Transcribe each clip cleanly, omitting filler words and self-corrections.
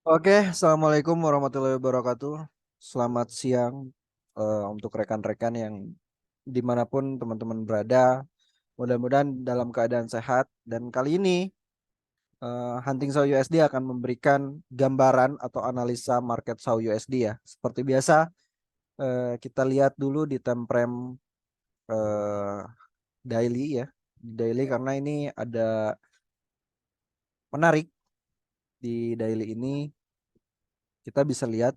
Oke, Assalamualaikum warahmatullahi wabarakatuh. Selamat siang untuk rekan-rekan yang dimanapun teman-teman berada. Mudah-mudahan dalam keadaan sehat. Dan kali ini Hunting Saw USD akan memberikan gambaran atau analisa market Saw USD ya. Seperti biasa, kita lihat dulu di time frame eh, daily ya. Di daily karena ini ada menarik di daily ini. Kita bisa lihat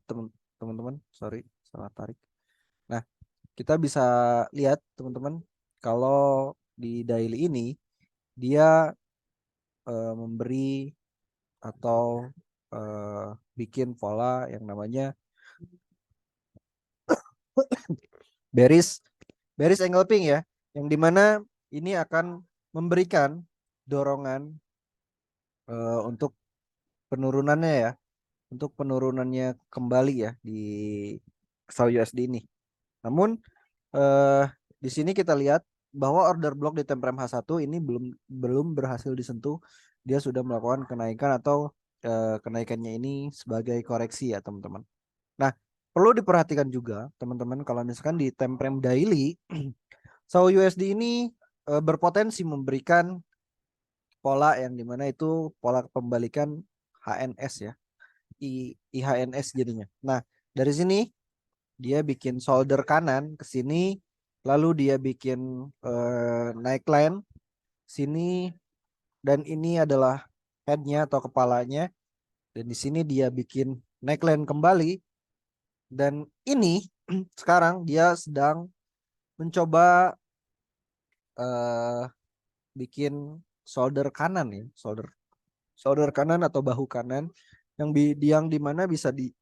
teman-teman, sorry, salah tarik. Nah, kita bisa lihat teman-teman kalau di daily ini dia memberi atau eh, bikin pola yang namanya bearish bearish engulfing ya, yang dimana ini akan memberikan dorongan untuk penurunannya ya, untuk penurunannya kembali ya di XAU USD ini. Namun eh, di sini kita lihat bahwa order block di time frame H1 ini belum belum berhasil disentuh. Dia sudah melakukan kenaikan atau kenaikannya ini sebagai koreksi ya teman-teman. Nah, perlu diperhatikan juga teman-teman kalau misalkan di time frame daily SAU USD ini berpotensi memberikan pola yang dimana itu pola pembalikan HNS ya. IHNS jadinya. Nah, dari sini dia bikin solder kanan ke sini, lalu dia bikin naik line sini, dan ini adalah headnya atau kepalanya, dan di sini dia bikin naik line kembali, dan ini sekarang dia sedang mencoba eh, bikin solder kanan ya, solder solder kanan atau bahu kanan yang di mana bisa di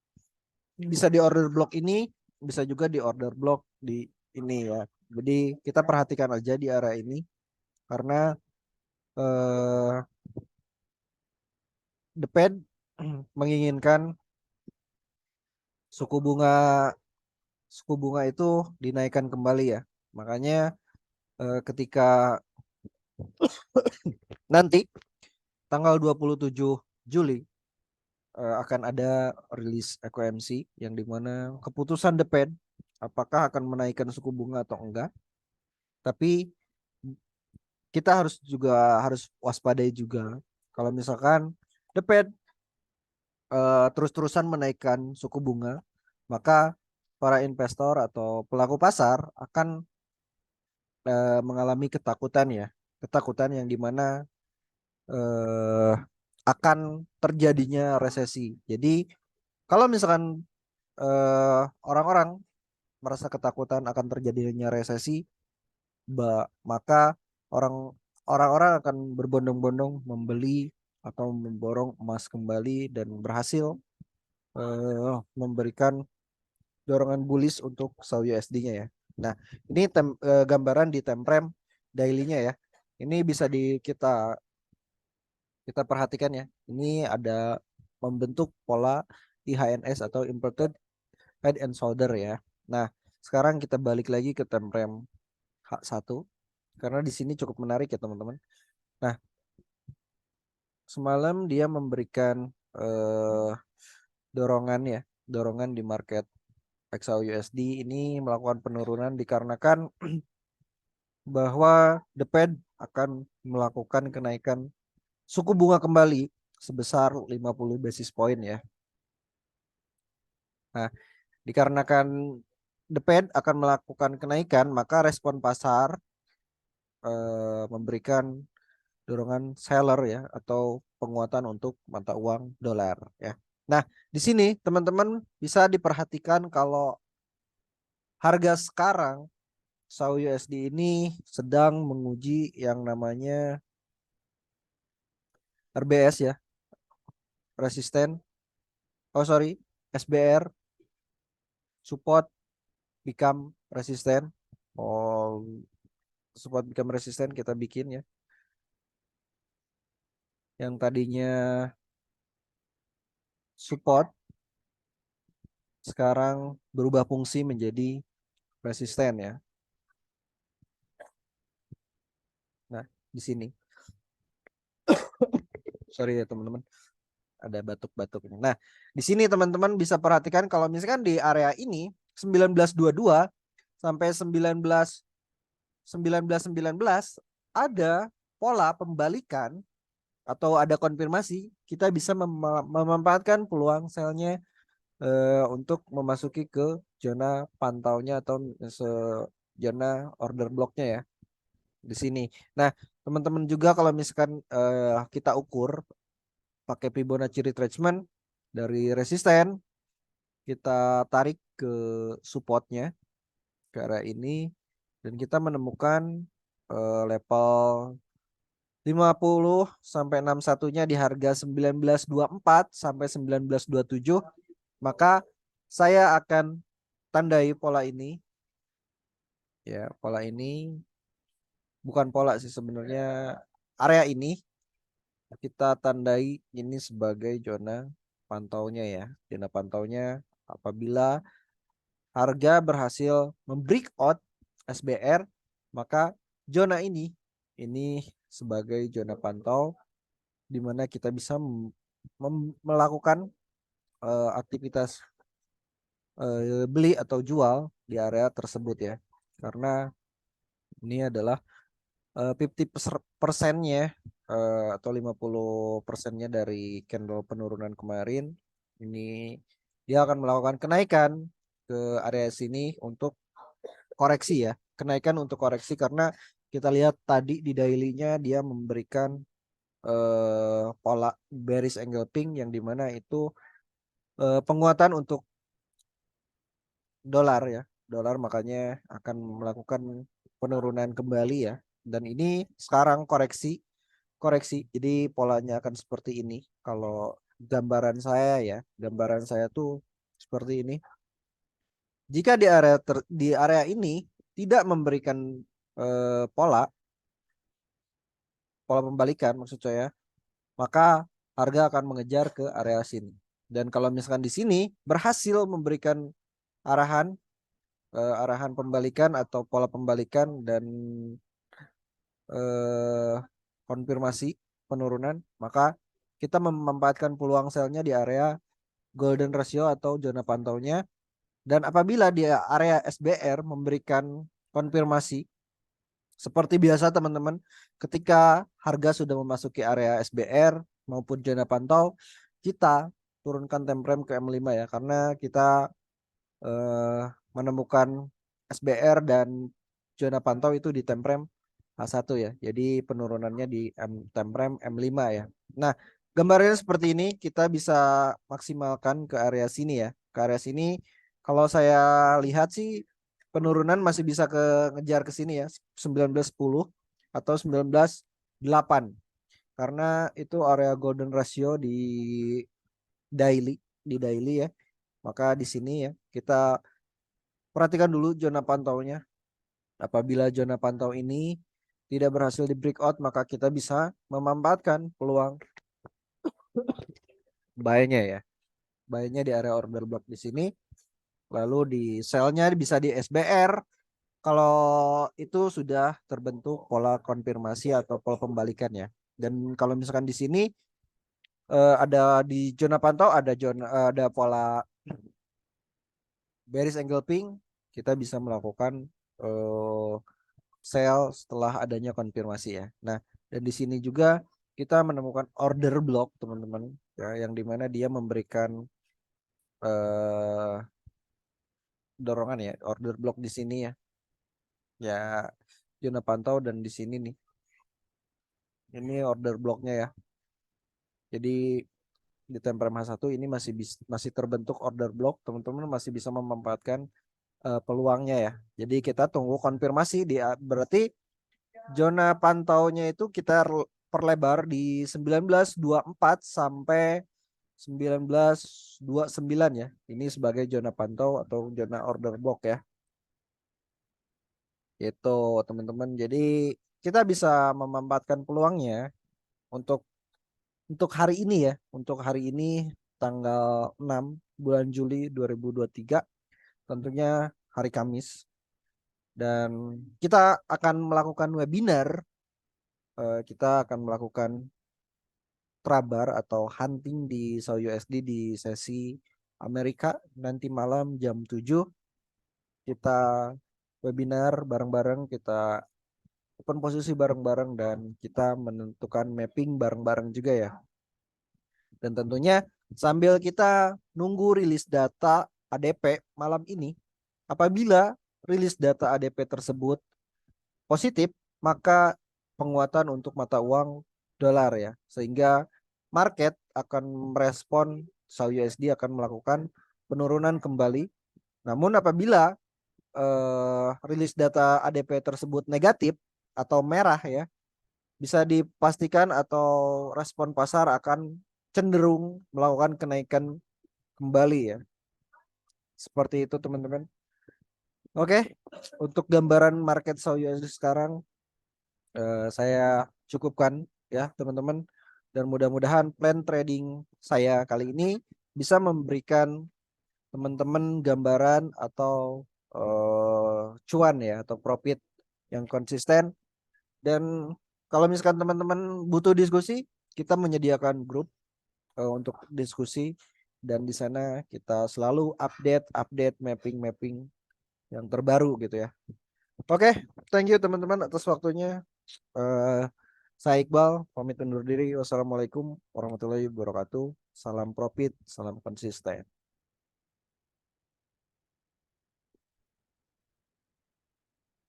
order block ini, bisa juga di order block di ini ya. Jadi kita perhatikan aja di area ini karena eh, The Fed menginginkan suku bunga suku bunga itu dinaikkan kembali ya. Makanya ketika nanti tanggal 27 Juli akan ada rilis FOMC yang dimana keputusan The Fed apakah akan menaikkan suku bunga atau enggak. Tapi kita harus waspadai juga kalau misalkan The Fed terus-terusan menaikkan suku bunga, maka para investor atau pelaku pasar akan mengalami ketakutan ya, ketakutan yang dimana eh, akan terjadinya resesi. Jadi kalau misalkan orang-orang merasa ketakutan akan terjadinya resesi, maka orang orang-orang akan berbondong-bondong membeli atau memborong emas kembali dan berhasil memberikan dorongan bullish untuk SAU USD-nya ya. Nah, ini gambaran di time frame daily-nya ya. Ini bisa kita kita perhatikan ya. Ini ada membentuk pola IHNS atau inverted head and shoulder ya. Nah, sekarang kita balik lagi ke time frame H1 karena di sini cukup menarik ya teman-teman. Nah, semalam dia memberikan eh, dorongan ya, dorongan di market XAU USD ini melakukan penurunan dikarenakan bahwa The Fed akan melakukan kenaikan suku bunga kembali sebesar 50 basis point ya. Nah, dikarenakan The Fed akan melakukan kenaikan, maka respon pasar memberikan dorongan seller ya atau penguatan untuk mata uang dolar ya. Nah, di sini teman-teman bisa diperhatikan kalau harga sekarang SAU USD ini sedang menguji yang namanya RBS ya, resisten. Oh sorry, SBR, support become resisten. Oh, support become resisten kita bikin ya. Yang tadinya support sekarang berubah fungsi menjadi resisten ya. Nah, di sini. Sorry ya teman-teman. ada batuk-batuk. Nah, di sini teman-teman bisa perhatikan kalau misalkan di area ini 1922 sampai 1919 ada pola pembalikan atau ada konfirmasi, kita bisa memanfaatkan peluang selnya untuk memasuki ke zona pantaunya atau zona order blocknya ya di sini. Nah, teman-teman juga kalau misalkan kita ukur pakai Fibonacci retracement dari resisten, kita tarik ke supportnya ke area ini dan kita menemukan level 50 sampai 61-nya di harga 1924 sampai 1927, maka saya akan tandai pola ini ya, pola ini bukan pola sih sebenarnya, area ini kita tandai ini sebagai zona pantaunya ya. Zona pantaunya apabila harga berhasil membreakout SBR, maka zona ini sebagai zona pantau di mana kita bisa melakukan aktivitas beli atau jual di area tersebut ya. Karena ini adalah 50%-nya atau 50%-nya dari candle penurunan kemarin, ini dia akan melakukan kenaikan ke area sini untuk koreksi ya. Kenaikan untuk koreksi karena kita lihat tadi di daily-nya dia memberikan pola bearish engulfing yang dimana itu penguatan untuk dolar ya. Dolar makanya akan melakukan penurunan kembali ya. Dan ini sekarang koreksi. Jadi polanya akan seperti ini. Kalau gambaran saya ya, gambaran saya tuh seperti ini. Jika di area ini tidak memberikan pola pembalikan maksud saya, maka harga akan mengejar ke area sini. Dan kalau misalkan di sini berhasil memberikan arahan arahan pembalikan atau pola pembalikan dan eh, konfirmasi penurunan, maka kita memanfaatkan peluang selnya di area golden ratio atau zona pantaunya. Dan apabila di area SBR memberikan konfirmasi seperti biasa teman-teman, ketika harga sudah memasuki area SBR maupun zona pantau, kita turunkan time frame ke M5 ya, karena kita menemukan SBR dan zona pantau itu di time frame H1 ya. Jadi penurunannya di time frame M5 ya. Nah, gambarnya seperti ini, kita bisa maksimalkan ke area sini ya. Ke area sini kalau saya lihat sih penurunan masih bisa ngejar ke sini ya, 1910 atau 19.8. Karena itu area golden ratio daily di daily ya. Maka di sini ya kita perhatikan dulu zona pantaunya. Apabila zona pantau ini tidak berhasil di breakout, maka kita bisa memanfaatkan peluang buy-nya ya. Buy-nya di area order block di sini. Lalu di sell-nya bisa di SBR. Kalau itu sudah terbentuk pola konfirmasi atau pola pembalikan ya. Dan kalau misalkan di sini ada di zona pantau ada pola bearish engulfing, kita bisa melakukan uh, sell setelah adanya konfirmasi ya. Nah, dan di sini juga kita menemukan order block teman-teman ya, yang dimana dia memberikan uh, dorongan ya, order block di sini ya. Ya, zona pantau dan di sini nih. Ini order blocknya ya. Jadi di time frame H1 ini masih terbentuk order block, teman-teman masih bisa memanfaatkan peluangnya ya. Jadi kita tunggu konfirmasi berarti zona pantaunya itu kita perlebar di 1924 sampai 1929 ya. Ini sebagai zona pantau atau zona order block ya. Itu teman-teman. Jadi kita bisa memanfaatkan peluangnya untuk hari ini ya. Untuk hari ini tanggal 6 bulan Juli 2023, tentunya hari Kamis. Dan kita akan melakukan webinar, kita akan melakukan trabar atau hunting di SAUUSD di sesi Amerika nanti malam jam 7 kita webinar bareng-bareng, kita open posisi bareng-bareng dan kita menentukan mapping bareng-bareng juga ya. Dan tentunya sambil kita nunggu rilis data ADP malam ini, apabila rilis data ADP tersebut positif, maka penguatan untuk mata uang dolar ya. Sehingga market akan merespon SAUUSD akan melakukan penurunan kembali. Namun apabila rilis data ADP tersebut negatif atau merah ya, bisa dipastikan atau respon pasar akan cenderung melakukan kenaikan kembali ya. Seperti itu teman-teman. Oke, untuk gambaran market SAUUSD sekarang saya cukupkan ya teman-teman. Dan mudah-mudahan plan trading saya kali ini bisa memberikan teman-teman gambaran atau cuan ya atau profit yang konsisten. Dan kalau misalkan teman-teman butuh diskusi, kita menyediakan grup untuk diskusi dan di sana kita selalu update mapping yang terbaru gitu ya. Oke, thank you teman-teman atas waktunya. Eh, saya Iqbal, pamit undur diri. Wassalamualaikum warahmatullahi wabarakatuh. Salam profit, salam konsisten.